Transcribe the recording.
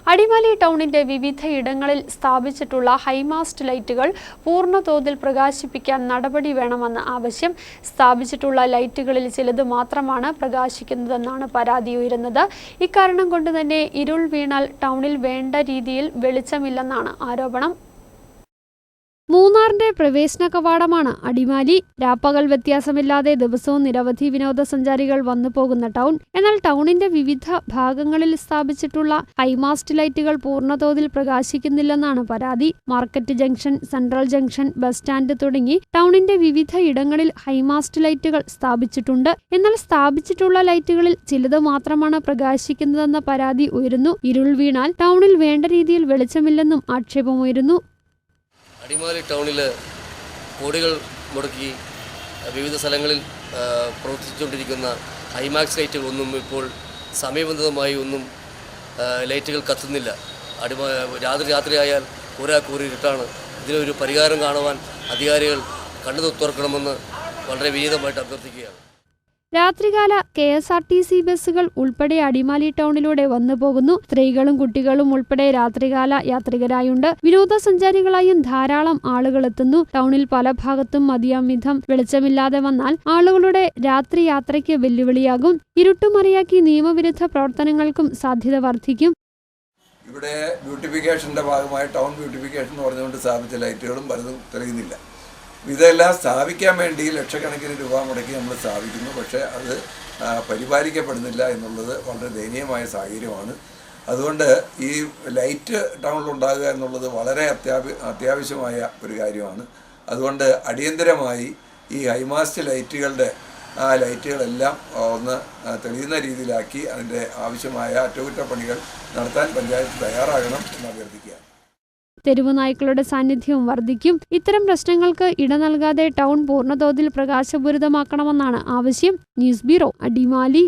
അടിമാലി ടൗണിന്റെ വിവിധയിടങ്ങളിൽ സ്ഥാപിച്ചിട്ടുള്ള ഹൈമാസ്റ്റ് ലൈറ്റുകൾ പൂർണ്ണതോതിൽ പ്രകാശിപ്പിക്കാൻ നടപടി വേണമെന്ന ആവശ്യം. സ്ഥാപിച്ചിട്ടുള്ള ലൈറ്റുകളിൽ ചിലത് മാത്രമാണ് പ്രകാശിക്കുന്നതെന്നാണ് പരാതി ഉയരുന്നത്. ഇക്കാരണം കൊണ്ട് തന്നെ ഇരുൾ വീണാൽ ടൗണിൽ വേണ്ട രീതിയിൽ വെളിച്ചമില്ലെന്നാണ് ആരോപണം. മൂന്നാറിന്റെ പ്രവേശന കവാടമാണ് അടിമാലി. രാപ്പകൽ വ്യത്യാസമില്ലാതെ ദിവസവും നിരവധി വിനോദസഞ്ചാരികൾ വന്നു പോകുന്ന ടൗൺ. എന്നാൽ ടൗണിന്റെ വിവിധ ഭാഗങ്ങളിൽ സ്ഥാപിച്ചിട്ടുള്ള ഹൈമാസ്റ്റ് ലൈറ്റുകൾ പൂർണ്ണതോതിൽ പ്രകാശിക്കുന്നില്ലെന്നാണ് പരാതി. Market junction, central junction, bus stand തുടങ്ങി ടൗണിന്റെ വിവിധ ഇടങ്ങളിൽ ഹൈമാസ്റ്റ് ലൈറ്റുകൾ സ്ഥാപിച്ചിട്ടുണ്ട്. എന്നാൽ സ്ഥാപിച്ചിട്ടുള്ള ലൈറ്റുകളിൽ ചിലത് മാത്രമാണ് പ്രകാശിക്കുന്നതെന്ന പരാതി ഉയരുന്നു. ഇരുൾ വീണാൽ ടൗണിൽ വേണ്ട രീതിയിൽ വെളിച്ചമില്ലെന്നും ആക്ഷേപമുയരുന്നു. അടിമാലി ടൗണിൽ കോടികൾ മുടക്കി വിവിധ സ്ഥലങ്ങളിൽ പ്രവർത്തിച്ചുകൊണ്ടിരിക്കുന്ന ഹൈമാക്സ് ലൈറ്റുകളൊന്നും ഇപ്പോൾ സമയബന്ധിതമായി ഒന്നും ലൈറ്റുകൾ കത്തുന്നില്ല. രാത്രിയായാൽ കൂരാക്കൂരി ഇരുട്ടാണ്. ഇതിനൊരു പരിഹാരം കാണുവാൻ അധികാരികൾ കണ്ണു തുറക്കണമെന്ന് വളരെ വിനീതമായിട്ട് അഭ്യർത്ഥിക്കുകയാണ്. രാത്രികാല KSRTC ബസ്സുകൾ ഉൾപ്പെടെ അടിമാലി ടൗണിലൂടെ വന്നു പോകുന്നു. സ്ത്രീകളും കുട്ടികളും ഉൾപ്പെടെ രാത്രികാല യാത്രികരായുണ്ട്. വിനോദസഞ്ചാരികളായും ധാരാളം ആളുകൾ എത്തുന്നു. ടൗണിൽ പല ഭാഗത്തും മതിയാം വിധം വെളിച്ചമില്ലാതെ വന്നാൽ ആളുകളുടെ രാത്രി യാത്രയ്ക്ക് വെല്ലുവിളിയാകും. ഇരുട്ടുമറിയാക്കി നിയമവിരുദ്ധ പ്രവർത്തനങ്ങൾക്കും സാധ്യത വർദ്ധിക്കും. ഇവിടെ ബ്യൂട്ടിഫിക്കേഷൻ്റെ ഭാഗമായി ടൗൺ ബ്യൂട്ടിഫിക്കേഷൻ എന്ന് പറഞ്ഞുകൊണ്ട് സ്ഥാപിച്ച ലൈറ്റുകളും പലതും തെളിയുന്നില്ല. ഇതെല്ലാം സ്ഥാപിക്കാൻ വേണ്ടി ലക്ഷക്കണക്കിന് രൂപ മുടക്കി നമ്മൾ സ്ഥാപിക്കുന്നു. പക്ഷേ അത് പരിപാലിക്കപ്പെടുന്നില്ല എന്നുള്ളത് വളരെ ദയനീയമായ സാഹചര്യമാണ്. അതുകൊണ്ട് ഈ ലൈറ്റ് ടൗണിലുണ്ടാകുക എന്നുള്ളത് വളരെ അത്യാവശ്യമായ ഒരു കാര്യമാണ്. അതുകൊണ്ട് അടിയന്തരമായി ഈ ഹൈമാസ്റ്റ് ലൈറ്റുകളെല്ലാം ഒന്ന് തെളിയുന്ന രീതിയിലാക്കി അതിൻ്റെ ആവശ്യമായ അറ്റകുറ്റപ്പണികൾ നടത്താൻ പഞ്ചായത്ത് തയ്യാറാകണം എന്ന് അഭ്യർത്ഥിക്കുകയാണ്. തെരുവു നായ്ക്കളുടെ സാന്നിധ്യവും വർദ്ധിക്കും. ഇത്തരം പ്രശ്നങ്ങൾക്ക് ഇട നൽകാതെ ടൗൺ പൂർണ്ണതോതിൽ പ്രകാശപൂരിതമാക്കണമെന്നാണ് ആവശ്യം. News bureau, Adimali.